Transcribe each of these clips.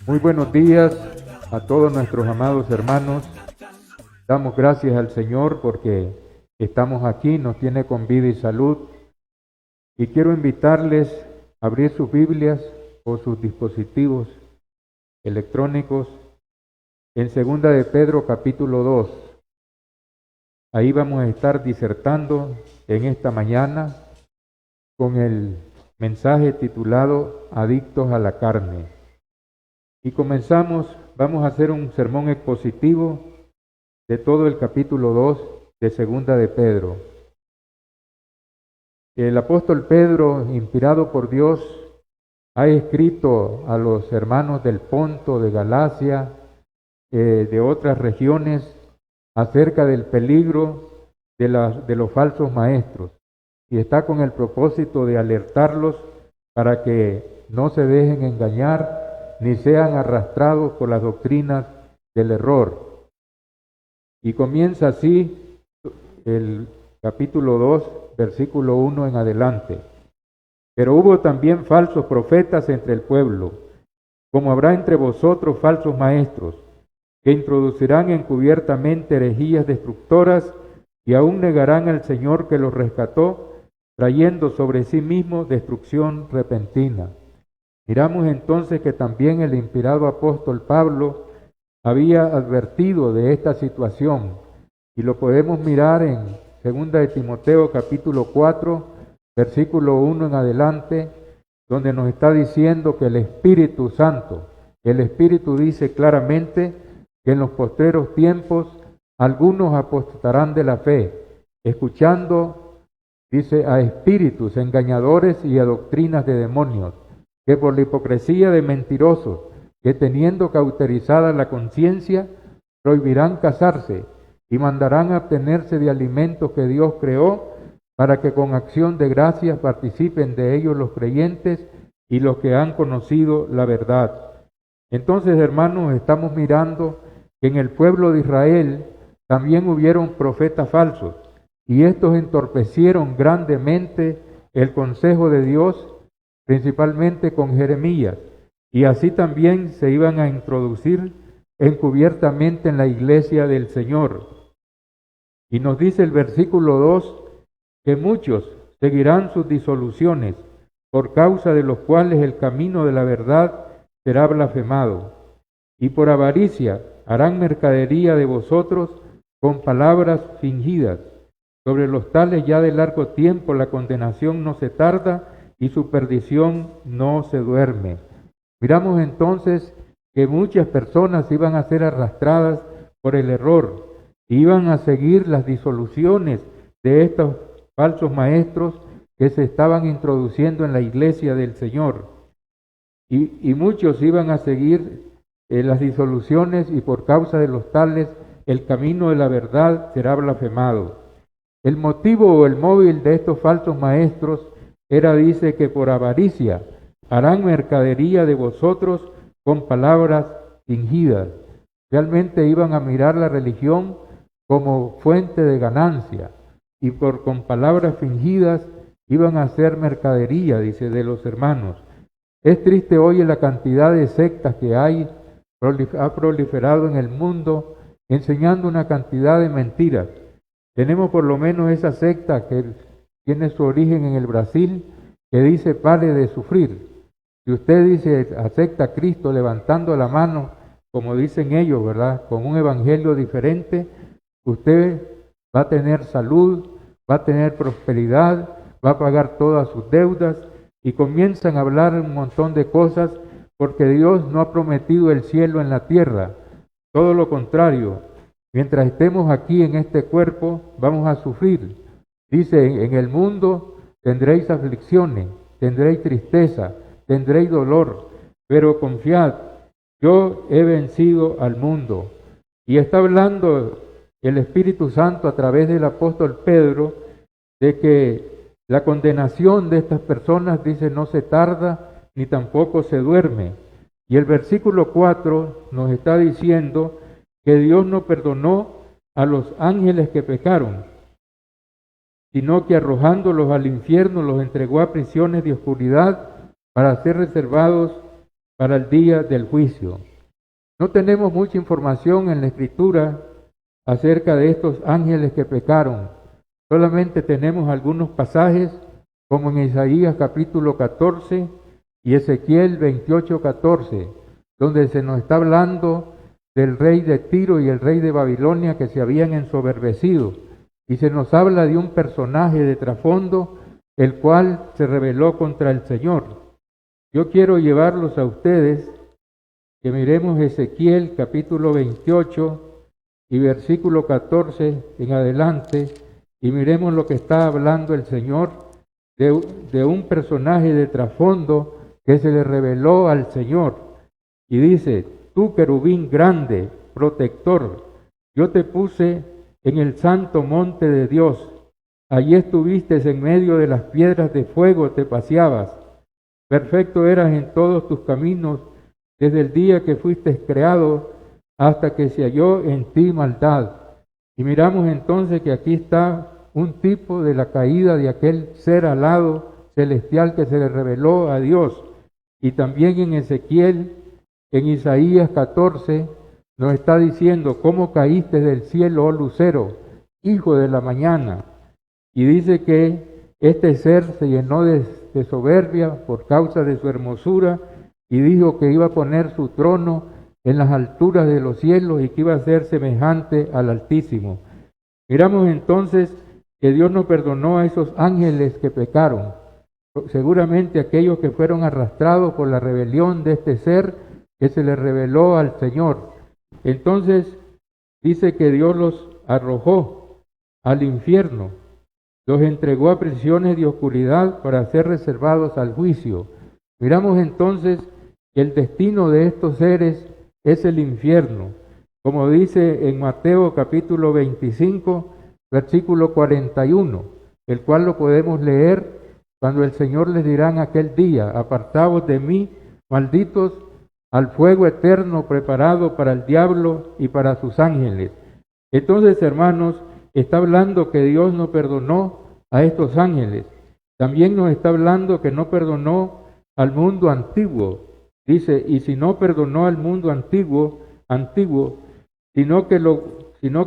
Muy buenos días a todos nuestros amados hermanos. Damos gracias al Señor porque estamos aquí, nos tiene con vida y salud. Y quiero invitarles a abrir sus Biblias o sus dispositivos electrónicos en Segunda de Pedro capítulo 2. Ahí vamos a estar disertando en esta mañana con el mensaje titulado Adictos a la carne. Y vamos a hacer un sermón expositivo de todo el capítulo 2 de Segunda de Pedro. El apóstol Pedro, inspirado por Dios, ha escrito a los hermanos del Ponto, de Galacia, de otras regiones, acerca del peligro de los falsos maestros. Y está con el propósito de alertarlos para que no se dejen engañar ni sean arrastrados por las doctrinas del error. Y comienza así el capítulo 2, versículo 1 en adelante. Pero hubo también falsos profetas entre el pueblo, como habrá entre vosotros falsos maestros, que introducirán encubiertamente herejías destructoras y aún negarán al Señor que los rescató, trayendo sobre sí mismos destrucción repentina. Miramos entonces que también el inspirado apóstol Pablo había advertido de esta situación y lo podemos mirar en 2 de Timoteo capítulo 4, versículo 1 en adelante, donde nos está diciendo que el Espíritu Santo, el Espíritu dice claramente que en los postreros tiempos algunos apostatarán de la fe, escuchando, dice, a espíritus engañadores y a doctrinas de demonios, que por la hipocresía de mentirosos, que teniendo cauterizada la conciencia, prohibirán casarse y mandarán abstenerse de alimentos que Dios creó, para que con acción de gracias participen de ellos los creyentes y los que han conocido la verdad. Entonces, hermanos, estamos mirando que en el pueblo de Israel también hubieron profetas falsos, y estos entorpecieron grandemente el consejo de Dios, principalmente con Jeremías, y así también se iban a introducir encubiertamente en la iglesia del Señor. Y nos dice el versículo 2 que muchos seguirán sus disoluciones, por causa de los cuales el camino de la verdad será blasfemado, y por avaricia harán mercadería de vosotros con palabras fingidas. Sobre los tales ya de largo tiempo la condenación no se tarda, y su perdición no se duerme. Miramos entonces que muchas personas iban a ser arrastradas por el error, iban a seguir las disoluciones de estos falsos maestros que se estaban introduciendo en la iglesia del Señor. Y muchos iban a seguir las disoluciones, y por causa de los tales el camino de la verdad será blasfemado. El motivo o el móvil de estos falsos maestros era, dice, que por avaricia harán mercadería de vosotros con palabras fingidas. Realmente iban a mirar la religión como fuente de ganancia, y con palabras fingidas iban a hacer mercadería, dice, de los hermanos. Es triste hoy la cantidad de sectas que ha proliferado en el mundo, enseñando una cantidad de mentiras. Tenemos por lo menos esa secta que tiene su origen en el Brasil, que dice pare de sufrir. Si usted dice acepta a Cristo levantando la mano, como dicen ellos, ¿verdad?, con un evangelio diferente, usted va a tener salud, va a tener prosperidad, va a pagar todas sus deudas, y comienzan a hablar un montón de cosas, porque Dios no ha prometido el cielo en la tierra. Todo lo contrario, mientras estemos aquí en este cuerpo, vamos a sufrir. Dice, en el mundo tendréis aflicciones, tendréis tristeza, tendréis dolor, pero confiad, yo he vencido al mundo. Y está hablando el Espíritu Santo a través del apóstol Pedro de que la condenación de estas personas, dice, no se tarda ni tampoco se duerme. Y el versículo 4 nos está diciendo que Dios no perdonó a los ángeles que pecaron, sino que arrojándolos al infierno los entregó a prisiones de oscuridad para ser reservados para el día del juicio. No tenemos mucha información en la Escritura acerca de estos ángeles que pecaron. Solamente tenemos algunos pasajes, como en Isaías capítulo 14 y Ezequiel 28:14, donde se nos está hablando del rey de Tiro y el rey de Babilonia que se habían ensoberbecido, y se nos habla de un personaje de trasfondo, el cual se rebeló contra el Señor. Yo quiero llevarlos a ustedes que miremos Ezequiel capítulo 28 y versículo 14 en adelante, y miremos lo que está hablando el Señor de un personaje de trasfondo que se le reveló al Señor. Y dice: tú, querubín grande, protector, yo te puse en el santo monte de Dios. Allí estuviste en medio de las piedras de fuego, te paseabas. Perfecto eras en todos tus caminos, desde el día que fuiste creado hasta que se halló en ti maldad. Y miramos entonces que aquí está un tipo de la caída de aquel ser alado celestial que se le reveló a Dios. Y también en Ezequiel, en Isaías 14, nos está diciendo: cómo caíste del cielo, oh lucero, hijo de la mañana. Y dice que este ser se llenó de soberbia por causa de su hermosura, y dijo que iba a poner su trono en las alturas de los cielos y que iba a ser semejante al Altísimo. Miramos entonces que Dios no perdonó a esos ángeles que pecaron. Seguramente aquellos que fueron arrastrados por la rebelión de este ser que se le reveló al Señor. Entonces dice que Dios los arrojó al infierno, los entregó a prisiones de oscuridad para ser reservados al juicio. Miramos entonces que el destino de estos seres es el infierno, como dice en Mateo capítulo 25, versículo 41, el cual lo podemos leer cuando el Señor les dirá en aquel día: apartaos de mí, malditos, al fuego eterno preparado para el diablo y para sus ángeles. Entonces, hermanos, está hablando que Dios no perdonó a estos ángeles. También nos está hablando que no perdonó al mundo antiguo. Dice: y si no perdonó al mundo antiguo, sino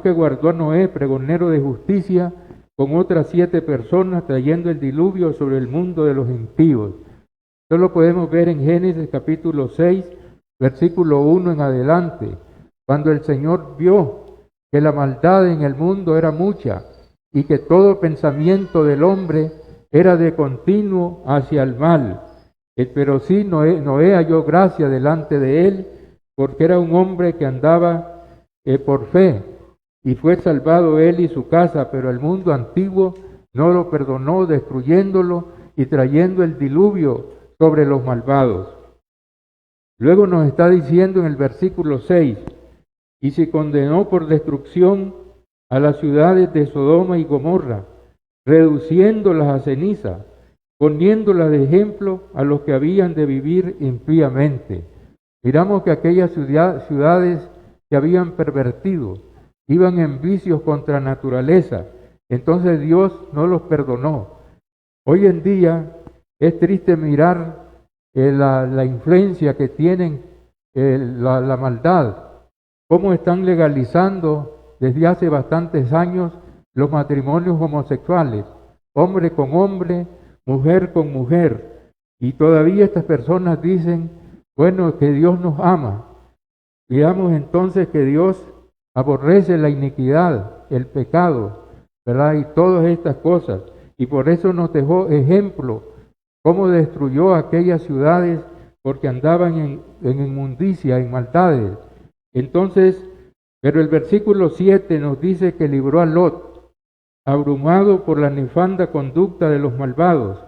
que guardó a Noé, pregonero de justicia, con otras 7 personas, trayendo el diluvio sobre el mundo de los impíos. Esto lo podemos ver en Génesis capítulo 6, versículo 1 en adelante, cuando el Señor vio que la maldad en el mundo era mucha y que todo pensamiento del hombre era de continuo hacia el mal. Pero sí, Noé halló gracia delante de él, porque era un hombre que andaba por fe, y fue salvado él y su casa, pero el mundo antiguo no lo perdonó, destruyéndolo y trayendo el diluvio sobre los malvados. Luego nos está diciendo en el versículo 6: y se condenó por destrucción a las ciudades de Sodoma y Gomorra, reduciéndolas a ceniza, poniéndolas de ejemplo a los que habían de vivir impíamente. Miramos que aquellas ciudades se habían pervertido, iban en vicios contra naturaleza, entonces Dios no los perdonó. Hoy en día es triste mirar la influencia que tienen la maldad, cómo están legalizando desde hace bastantes años los matrimonios homosexuales, hombre con hombre, mujer con mujer, y todavía estas personas dicen, bueno, que Dios nos ama. Veamos entonces que Dios aborrece la iniquidad, el pecado, ¿verdad? Y todas estas cosas, y por eso nos dejó ejemplo, cómo destruyó aquellas ciudades porque andaban en inmundicia, en maldades. Entonces, pero el versículo 7 nos dice que libró a Lot, abrumado por la nefanda conducta de los malvados,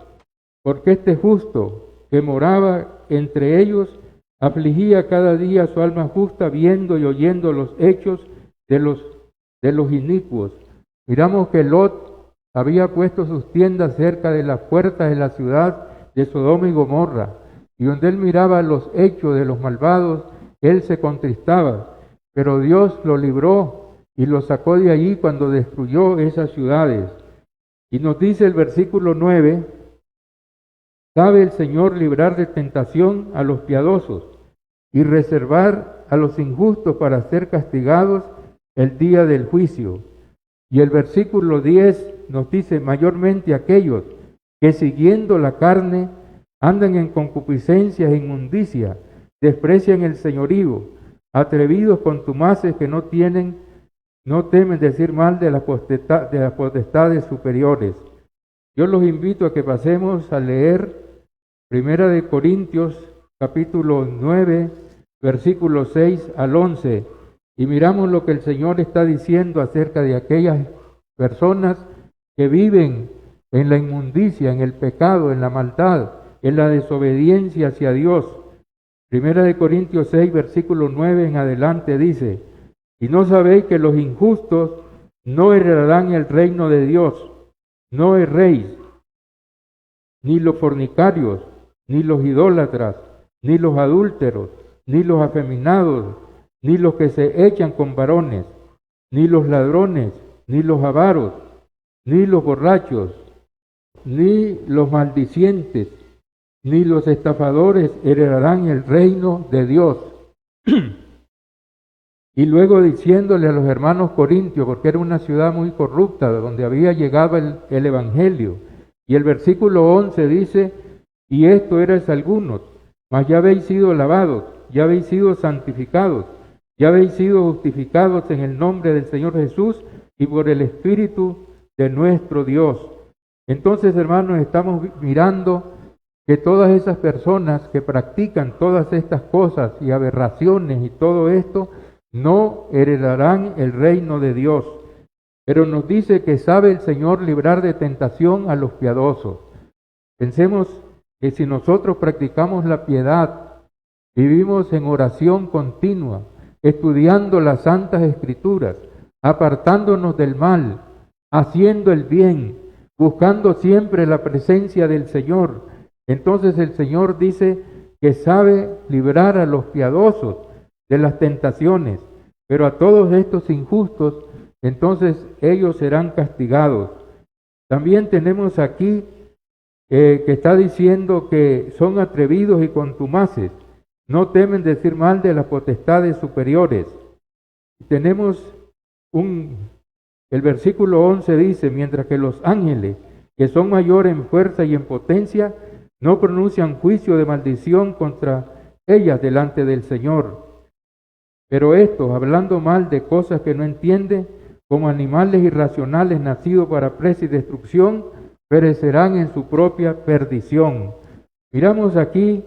porque este justo que moraba entre ellos afligía cada día su alma justa, viendo y oyendo los hechos de los inicuos. Miramos que Lot había puesto sus tiendas cerca de las puertas de la ciudad de Sodoma y Gomorra, y donde él miraba los hechos de los malvados, él se contristaba, pero Dios lo libró y lo sacó de allí cuando destruyó esas ciudades. Y nos dice el versículo 9, sabe el Señor librar de tentación a los piadosos, y reservar a los injustos para ser castigados el día del juicio. Y el versículo 10 nos dice: mayormente aquellos que siguiendo la carne andan en concupiscencia e inmundicia, desprecian el señorío, atrevidos contumaces que no temen decir mal de las potestades superiores. Yo los invito a que pasemos a leer Primera de Corintios, capítulo 9, versículos 6 al 11, y miramos lo que el Señor está diciendo acerca de aquellas personas que viven en la inmundicia, en el pecado, en la maldad, en la desobediencia hacia Dios. Primera de Corintios 6, versículo 9 en adelante dice: y no sabéis que los injustos no heredarán el reino de Dios. No erréis, ni los fornicarios, ni los idólatras, ni los adúlteros, ni los afeminados, ni los que se echan con varones, ni los ladrones, ni los avaros, ni los borrachos, ni los maldicientes, ni los estafadores heredarán el reino de Dios. Y luego diciéndole a los hermanos corintios, porque era una ciudad muy corrupta, donde había llegado el evangelio, y el versículo 11 dice: y esto erais algunos, mas ya habéis sido lavados, ya habéis sido santificados, ya habéis sido justificados en el nombre del Señor Jesús y por el Espíritu de nuestro Dios. Entonces, hermanos, estamos mirando que todas esas personas que practican todas estas cosas y aberraciones y todo esto, no heredarán el reino de Dios. Pero nos dice que sabe el Señor librar de tentación a los piadosos. Pensemos que si nosotros practicamos la piedad, vivimos en oración continua, estudiando las santas escrituras, apartándonos del mal, haciendo el bien, buscando siempre la presencia del Señor, entonces el Señor dice que sabe librar a los piadosos de las tentaciones, pero a todos estos injustos, entonces ellos serán castigados. También tenemos aquí que está diciendo que son atrevidos y contumaces, no temen decir mal de las potestades superiores. Tenemos el versículo 11 dice: mientras que los ángeles, que son mayores en fuerza y en potencia, no pronuncian juicio de maldición contra ellas delante del Señor. Pero estos, hablando mal de cosas que no entienden, como animales irracionales nacidos para presa y destrucción, perecerán en su propia perdición. Miramos aquí,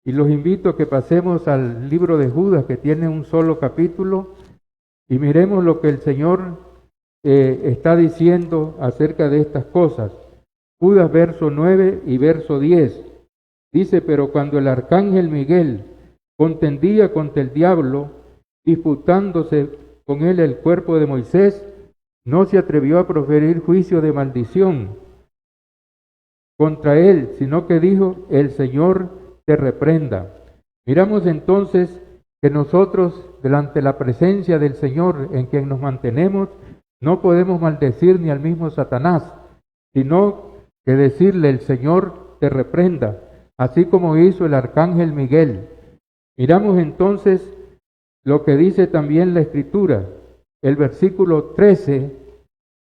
y los invito a que pasemos al libro de Judas, que tiene un solo capítulo, y miremos lo que el Señor está diciendo acerca de estas cosas. Judas, verso 9 y verso 10. Dice: pero cuando el arcángel Miguel contendía contra el diablo, disputándose con él el cuerpo de Moisés, no se atrevió a proferir juicio de maldición contra él, sino que dijo: el Señor te reprenda. Miramos entonces que nosotros, delante de la presencia del Señor en quien nos mantenemos, no podemos maldecir ni al mismo Satanás, sino que decirle: el Señor te reprenda, así como hizo el arcángel Miguel. Miramos entonces lo que dice también la Escritura. El versículo 13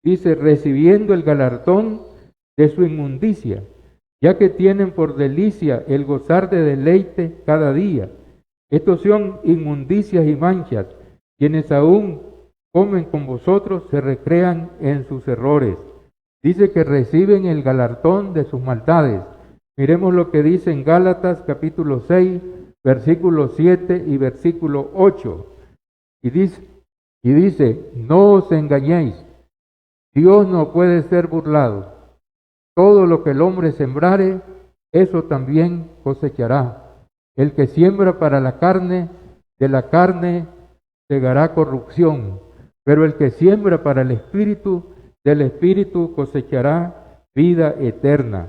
dice: recibiendo el galardón de su inmundicia, ya que tienen por delicia el gozar de deleite cada día. Estos son inmundicias y manchas, quienes aún comen con vosotros, se recrean en sus errores. Dice que reciben el galardón de sus maldades. Miremos lo que dice en Gálatas capítulo 6, versículo 7 y versículo 8. Y dice: no os engañéis, Dios no puede ser burlado. Todo lo que el hombre sembrare, eso también cosechará. El que siembra para la carne, de la carne segará corrupción, pero el que siembra para el Espíritu, del Espíritu cosechará vida eterna.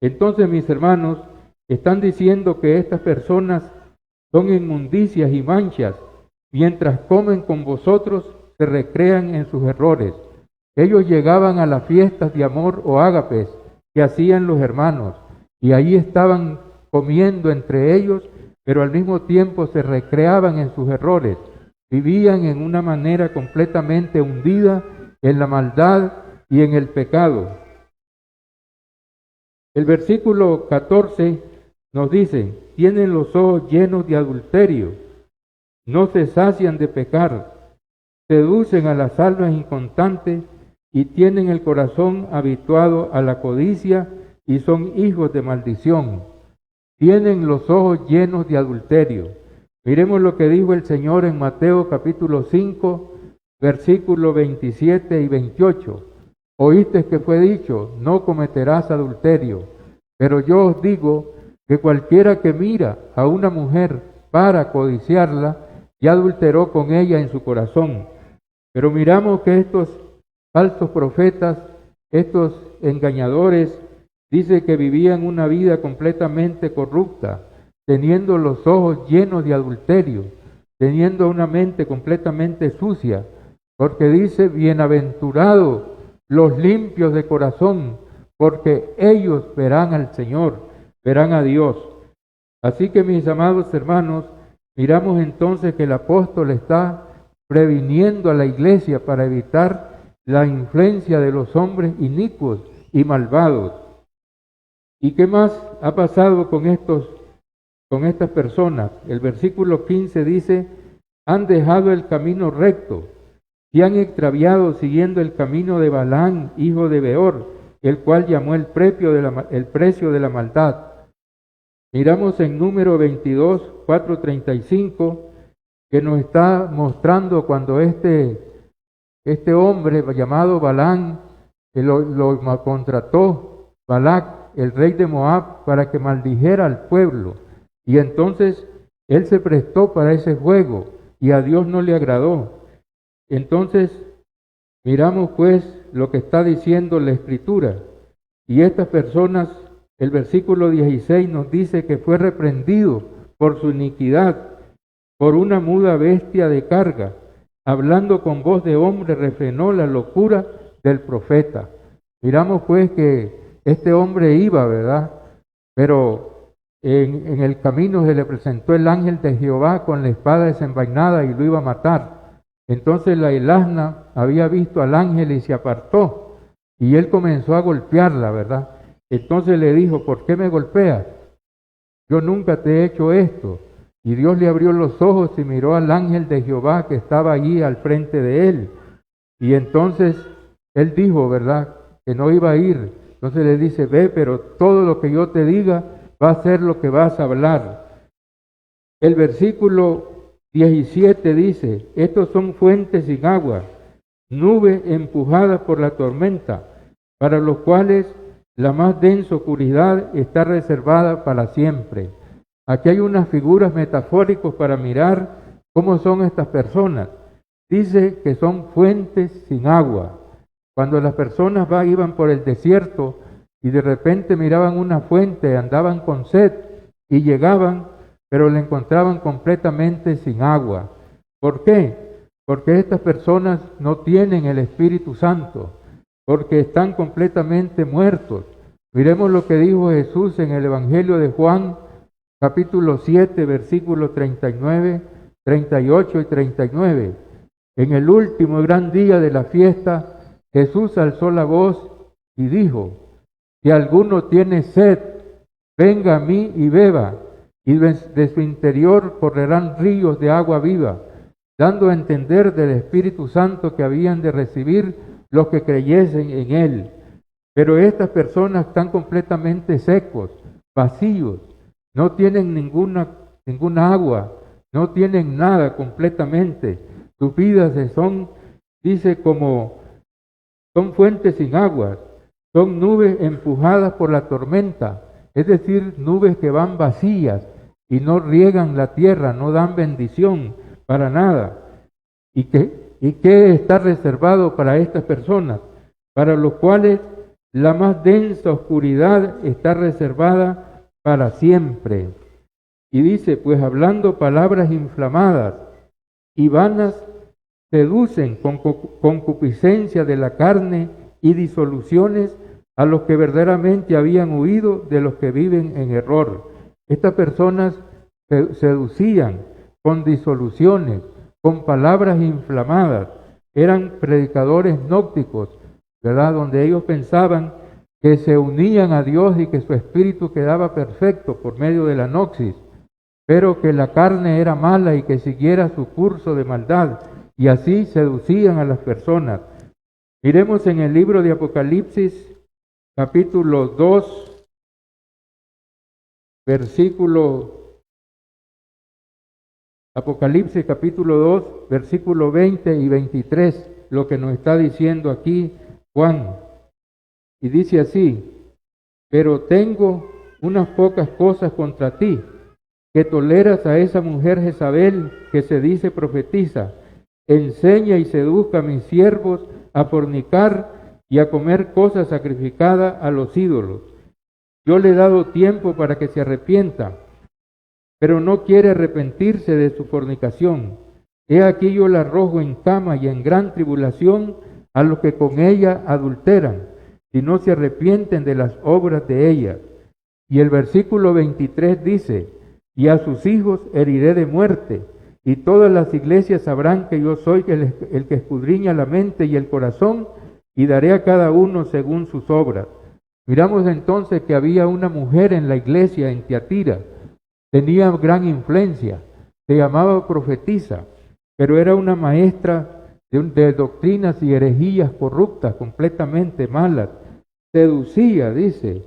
Entonces, mis hermanos, están diciendo que estas personas son inmundicias y manchas, mientras comen con vosotros, se recrean en sus errores. Ellos llegaban a las fiestas de amor o ágapes que hacían los hermanos, y ahí estaban comiendo entre ellos, pero al mismo tiempo se recreaban en sus errores. Vivían en una manera completamente hundida en la maldad y en el pecado. El versículo 14 nos dice: tienen los ojos llenos de adulterio, no se sacian de pecar, seducen a las almas inconstantes y tienen el corazón habituado a la codicia y son hijos de maldición. Tienen los ojos llenos de adulterio. Miremos lo que dijo el Señor en Mateo capítulo 5, versículos 27 y 28. Oíste que fue dicho: no cometerás adulterio. Pero yo os digo que cualquiera que mira a una mujer para codiciarla, ya adulteró con ella en su corazón. Pero miramos que estos falsos profetas, estos engañadores, dice que vivían una vida completamente corrupta, teniendo los ojos llenos de adulterio, teniendo una mente completamente sucia, porque dice: bienaventurados los limpios de corazón, porque ellos verán al Señor, verán a Dios. Así que, mis amados hermanos, miramos entonces que el apóstol está previniendo a la iglesia para evitar la influencia de los hombres inicuos y malvados. ¿Y qué más ha pasado con estas personas? El versículo 15 dice: han dejado el camino recto, se han extraviado siguiendo el camino de Balaam, hijo de Beor, el cual llamó el precio de la maldad. Miramos en Número 22, 4:35, que nos está mostrando cuando este hombre llamado Balaam, que lo contrató Balac, el rey de Moab, para que maldijera al pueblo. Y entonces él se prestó para ese juego y a Dios no le agradó. Entonces miramos pues lo que está diciendo la Escritura. Y estas personas, el versículo 16 nos dice que fue reprendido por su iniquidad, por una muda bestia de carga, hablando con voz de hombre, refrenó la locura del profeta. Miramos pues que este hombre iba, ¿verdad? Pero en el camino se le presentó el ángel de Jehová con la espada desenvainada y lo iba a matar. Entonces el asna había visto al ángel y se apartó, y él comenzó a golpearla, ¿verdad? Entonces le dijo: ¿por qué me golpeas? Yo nunca te he hecho esto. Y Dios le abrió los ojos y miró al ángel de Jehová que estaba allí al frente de él. Y entonces él dijo, ¿verdad?, que no iba a ir. Entonces le dice: ve, pero todo lo que yo te diga va a ser lo que vas a hablar. El versículo 17 dice: estos son fuentes sin agua, nube empujada por la tormenta, para los cuales la más densa oscuridad está reservada para siempre. Aquí hay unas figuras metafóricas para mirar cómo son estas personas. Dice que son fuentes sin agua. Cuando las personas iban por el desierto y de repente miraban una fuente, andaban con sed y llegaban, pero la encontraban completamente sin agua. ¿Por qué? Porque estas personas no tienen el Espíritu Santo, porque están completamente muertos. Miremos lo que dijo Jesús en el Evangelio de Juan, capítulo 7, versículos 39, 38 y 39. En el último gran día de la fiesta, Jesús alzó la voz y dijo: si alguno tiene sed, venga a mí y beba, y de su interior correrán ríos de agua viva, dando a entender del Espíritu Santo que habían de recibir los que creyesen en él. Pero estas personas están completamente secos, vacíos, no tienen ninguna agua, no tienen nada completamente. Sus vidas son fuentes sin agua, son nubes empujadas por la tormenta, es decir, nubes que van vacías y no riegan la tierra, no dan bendición para nada. ¿Y qué está reservado para estas personas? Para los cuales la más densa oscuridad está reservada para siempre. Y dice: pues hablando palabras inflamadas y vanas, seducen con concupiscencia de la carne y disoluciones a los que verdaderamente habían huido de los que viven en error. Estas personas seducían con disoluciones, con palabras inflamadas. Eran predicadores gnósticos, ¿verdad? Donde ellos pensaban que se unían a Dios y que su espíritu quedaba perfecto por medio de la gnosis, pero que la carne era mala y que siguiera su curso de maldad, y así seducían a las personas. Miremos en el libro de Apocalipsis, capítulo 2, Apocalipsis capítulo 2, versículo 20 y 23, lo que nos está diciendo aquí Juan. Y dice así: pero tengo unas pocas cosas contra ti, que toleras a esa mujer Jezabel, que se dice profetiza, enseña y seduzca a mis siervos a fornicar y a comer cosas sacrificadas a los ídolos. Yo le he dado tiempo para que se arrepienta, pero no quiere arrepentirse de su fornicación. He aquí yo la arrojo en cama y en gran tribulación a los que con ella adulteran, si no se arrepienten de las obras de ella. Y el versículo 23 dice: y a sus hijos heriré de muerte, y todas las iglesias sabrán que yo soy el que escudriña la mente y el corazón, y daré a cada uno según sus obras. Miramos entonces que había una mujer en la iglesia en Tiatira. Tenía gran influencia, se llamaba profetisa, pero era una maestra de doctrinas y herejías corruptas, completamente malas. Seducía, dice.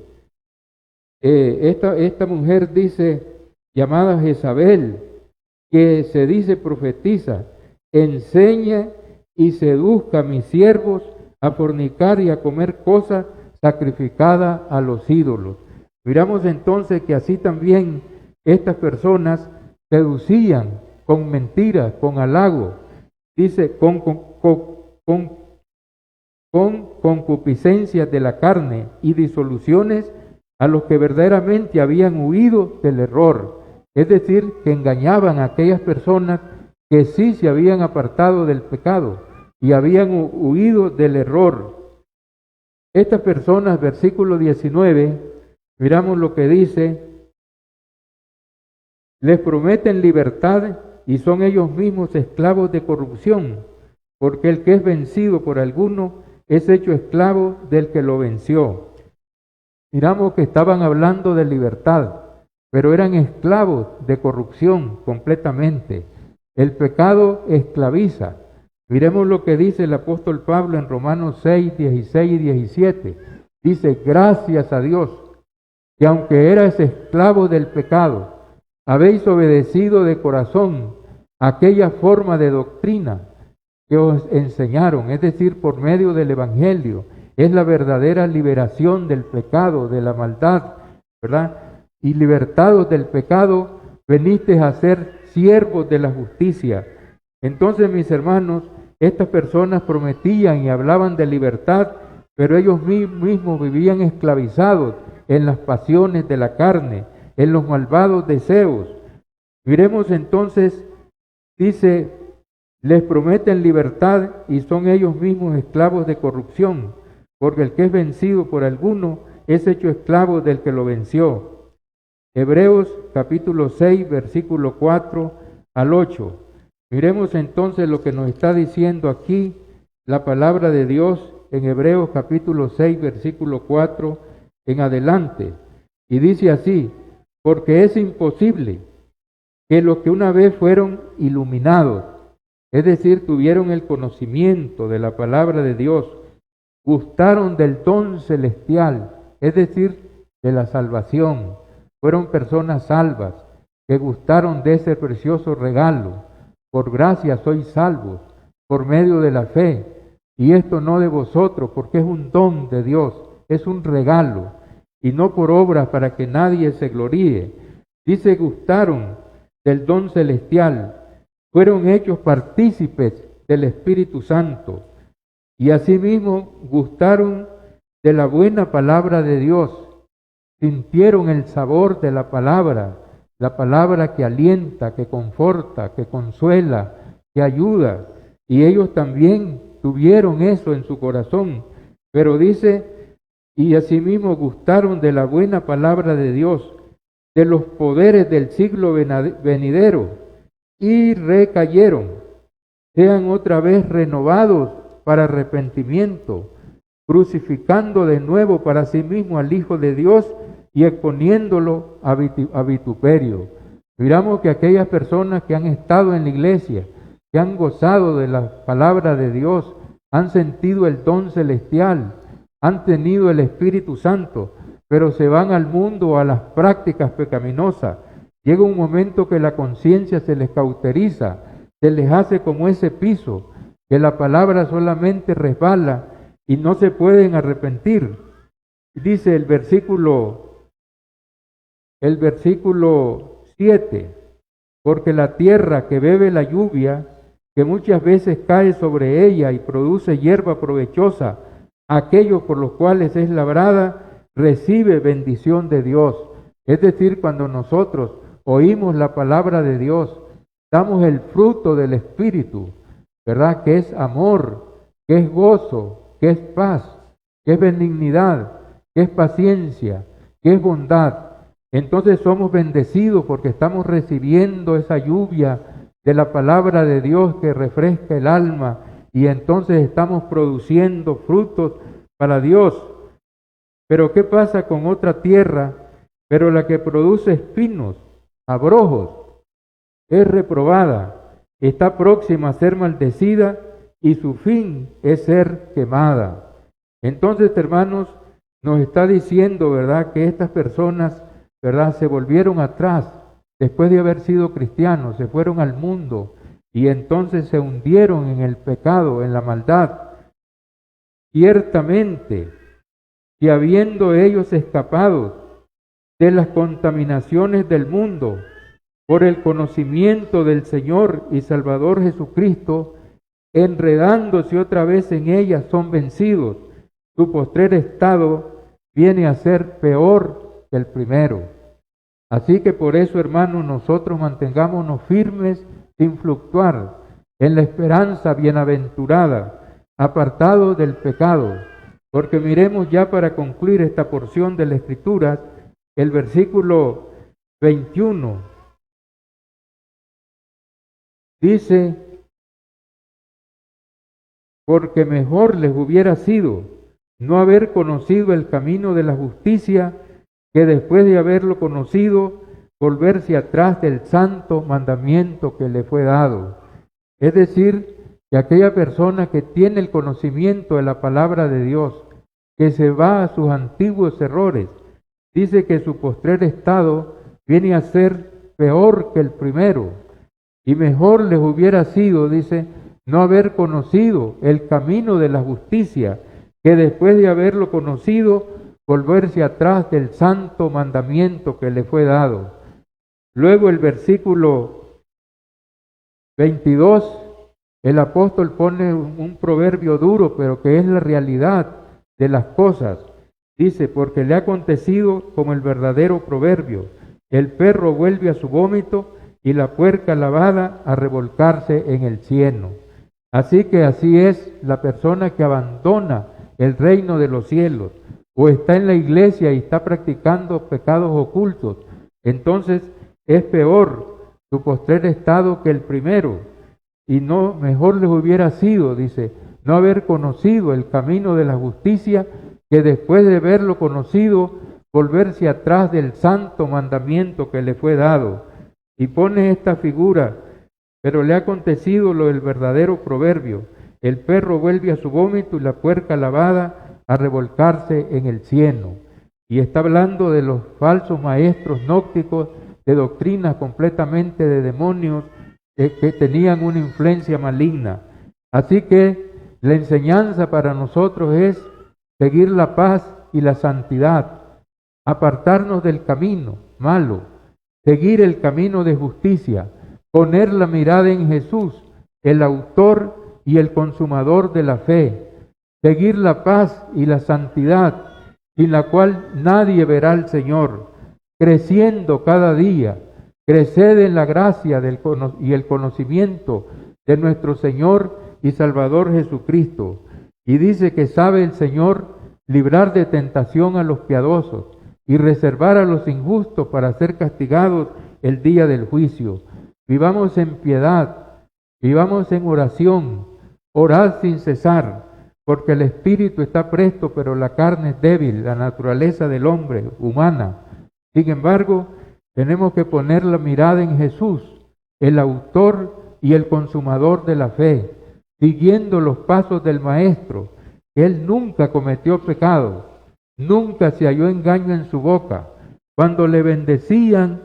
Esta mujer dice, llamada Jezabel, que se dice profetiza, enseña y seduzca a mis siervos a fornicar y a comer cosas sacrificadas a los ídolos. Miramos entonces que así también estas personas seducían con mentiras, con halago, dice, con concupiscencias de la carne y disoluciones a los que verdaderamente habían huido del error. Es decir, que engañaban a aquellas personas que sí se habían apartado del pecado y habían huido del error. Estas personas, versículo 19, miramos lo que dice: les prometen libertad y son ellos mismos esclavos de corrupción, porque el que es vencido por alguno es hecho esclavo del que lo venció. Miramos que estaban hablando de libertad, pero eran esclavos de corrupción completamente. El pecado esclaviza. Miremos lo que dice el apóstol Pablo en Romanos 6, 16 y 17. Dice: gracias a Dios, que aunque erais esclavos del pecado, habéis obedecido de corazón aquella forma de doctrina que os enseñaron, es decir, por medio del Evangelio. Es la verdadera liberación del pecado, de la maldad, ¿verdad? Y libertados del pecado, venisteis a ser siervos de la justicia. Entonces, mis hermanos, estas personas prometían y hablaban de libertad, pero ellos mismos vivían esclavizados en las pasiones de la carne, en los malvados deseos. Miremos entonces, dice, les prometen libertad y son ellos mismos esclavos de corrupción, porque el que es vencido por alguno es hecho esclavo del que lo venció. Hebreos capítulo 6, versículo 4 al 8. Miremos entonces lo que nos está diciendo aquí la palabra de Dios en Hebreos capítulo 6, versículo 4 en adelante. Y dice así: porque es imposible que los que una vez fueron iluminados, es decir, tuvieron el conocimiento de la palabra de Dios, gustaron del don celestial, es decir, de la salvación, fueron personas salvas, que gustaron de ese precioso regalo. Por gracia sois salvos, por medio de la fe, y esto no de vosotros, porque es un don de Dios, es un regalo, y no por obras para que nadie se gloríe. Dice, gustaron del don celestial, fueron hechos partícipes del Espíritu Santo, y asimismo gustaron de la buena palabra de Dios, sintieron el sabor de la palabra que alienta, que conforta, que consuela, que ayuda, y ellos también tuvieron eso en su corazón. Pero dice, y asimismo gustaron de la buena palabra de Dios, de los poderes del siglo venidero y recayeron, sean otra vez renovados para arrepentimiento, crucificando de nuevo para sí mismo al Hijo de Dios y exponiéndolo a vituperio. Miramos que aquellas personas que han estado en la iglesia, que han gozado de la palabra de Dios, han sentido el don celestial, han tenido el Espíritu Santo, pero se van al mundo, a las prácticas pecaminosas. Llega un momento que la conciencia se les cauteriza, se les hace como ese piso, que la palabra solamente resbala y no se pueden arrepentir. Dice el versículo 7, porque la tierra que bebe la lluvia, que muchas veces cae sobre ella y produce hierba provechosa, aquellos por los cuales es labrada, recibe bendición de Dios. Es decir, cuando nosotros oímos la palabra de Dios, damos el fruto del Espíritu, ¿verdad? Que es amor, que es gozo, que es paz, que es benignidad, que es paciencia, que es bondad. Entonces somos bendecidos porque estamos recibiendo esa lluvia de la palabra de Dios que refresca el alma, y entonces estamos produciendo frutos para Dios. Pero ¿qué pasa con otra tierra? Pero la que produce espinos, abrojos, es reprobada, está próxima a ser maldecida y su fin es ser quemada. Entonces, hermanos, nos está diciendo, ¿verdad?, que estas personas, ¿verdad?, se volvieron atrás después de haber sido cristianos, se fueron al mundo y entonces se hundieron en el pecado, en la maldad. Ciertamente, que habiendo ellos escapado de las contaminaciones del mundo por el conocimiento del Señor y Salvador Jesucristo, enredándose otra vez en ellas, son vencidos. Su postrer estado viene a ser peor que el primero. Así que por eso, hermanos, nosotros mantengámonos firmes sin fluctuar en la esperanza bienaventurada, apartados del pecado. Porque miremos ya para concluir esta porción de la Escritura, el versículo 21. Dice, porque mejor les hubiera sido no haber conocido el camino de la justicia, que después de haberlo conocido, volverse atrás del santo mandamiento que le fue dado. Es decir, que aquella persona que tiene el conocimiento de la palabra de Dios, que se va a sus antiguos errores, dice que su postrer estado viene a ser peor que el primero. Y mejor les hubiera sido, dice, no haber conocido el camino de la justicia, que después de haberlo conocido, volverse atrás del santo mandamiento que le fue dado. Luego el versículo 22, el apóstol pone un proverbio duro, pero que es la realidad de las cosas. Dice, porque le ha acontecido como el verdadero proverbio, el perro vuelve a su vómito y la puerca lavada a revolcarse en el cieno. Así que así es la persona que abandona el reino de los cielos, o está en la iglesia y está practicando pecados ocultos. Entonces es peor su postrer estado que el primero. Y no, mejor les hubiera sido, dice, no haber conocido el camino de la justicia, que después de haberlo conocido, volverse atrás del santo mandamiento que le fue dado. Y pone esta figura, pero le ha acontecido lo del verdadero proverbio, el perro vuelve a su vómito y la puerca lavada a revolcarse en el cieno. Y está hablando de los falsos maestros gnósticos, de doctrinas completamente de demonios, que tenían una influencia maligna. Así que la enseñanza para nosotros es seguir la paz y la santidad, apartarnos del camino malo, seguir el camino de justicia, poner la mirada en Jesús, el autor y el consumador de la fe, seguir la paz y la santidad, sin la cual nadie verá al Señor, creciendo cada día. Creced en la gracia y el conocimiento de nuestro Señor y Salvador Jesucristo. Y dice que sabe el Señor librar de tentación a los piadosos y reservar a los injustos para ser castigados el día del juicio. Vivamos en piedad, vivamos en oración, orad sin cesar, porque el espíritu está presto, pero la carne es débil, la naturaleza del hombre humana. Sin embargo, tenemos que poner la mirada en Jesús, el autor y el consumador de la fe, siguiendo los pasos del Maestro. Él nunca cometió pecado, nunca se halló engaño en su boca. Cuando le bendecían,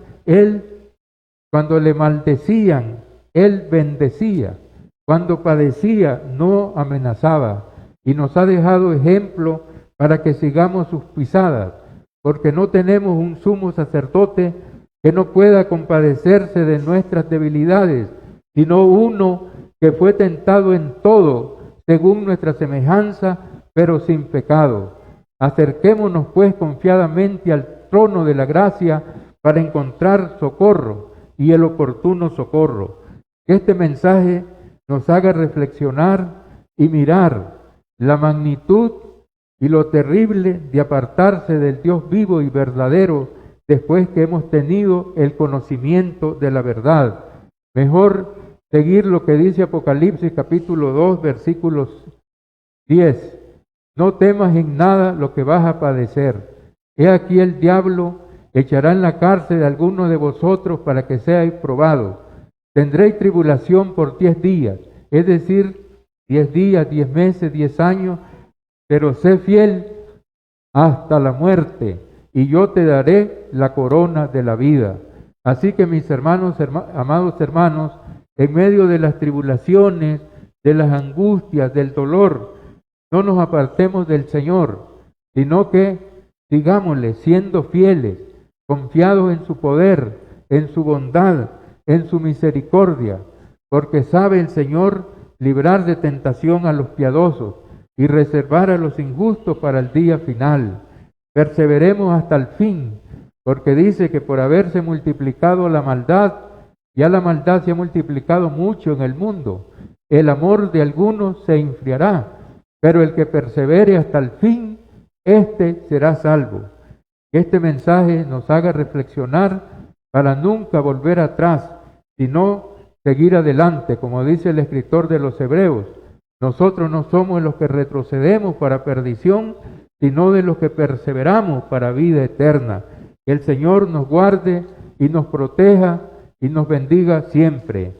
cuando le maldecían, él bendecía. Cuando padecía, no amenazaba. Y nos ha dejado ejemplo para que sigamos sus pisadas, porque no tenemos un sumo sacerdote que no pueda compadecerse de nuestras debilidades, sino uno que fue tentado en todo, según nuestra semejanza, pero sin pecado. Acerquémonos pues confiadamente al trono de la gracia para encontrar socorro y el oportuno socorro. Que este mensaje nos haga reflexionar y mirar la magnitud y lo terrible de apartarse del Dios vivo y verdadero después que hemos tenido el conocimiento de la verdad. Mejor seguir lo que dice Apocalipsis capítulo 2, versículos 10. No temas en nada lo que vas a padecer. He aquí el diablo echará en la cárcel a alguno de vosotros para que seáis probados. Tendréis tribulación por 10 días, es decir, 10 días, 10 meses, 10 años, pero sé fiel hasta la muerte, y yo te daré la corona de la vida. Así que mis hermanos, amados hermanos, en medio de las tribulaciones, de las angustias, del dolor, no nos apartemos del Señor, sino que sigámosle siendo fieles, confiados en su poder, en su bondad, en su misericordia, porque sabe el Señor librar de tentación a los piadosos y reservar a los injustos para el día final. Perseveremos hasta el fin, porque dice que por haberse multiplicado la maldad, ya la maldad se ha multiplicado mucho en el mundo. El amor de algunos se enfriará, pero el que persevere hasta el fin, éste será salvo. Que este mensaje nos haga reflexionar para nunca volver atrás, sino seguir adelante, como dice el escritor de los Hebreos. Nosotros no somos los que retrocedemos para perdición, sino de los que perseveramos para vida eterna. Que el Señor nos guarde y nos proteja y nos bendiga siempre.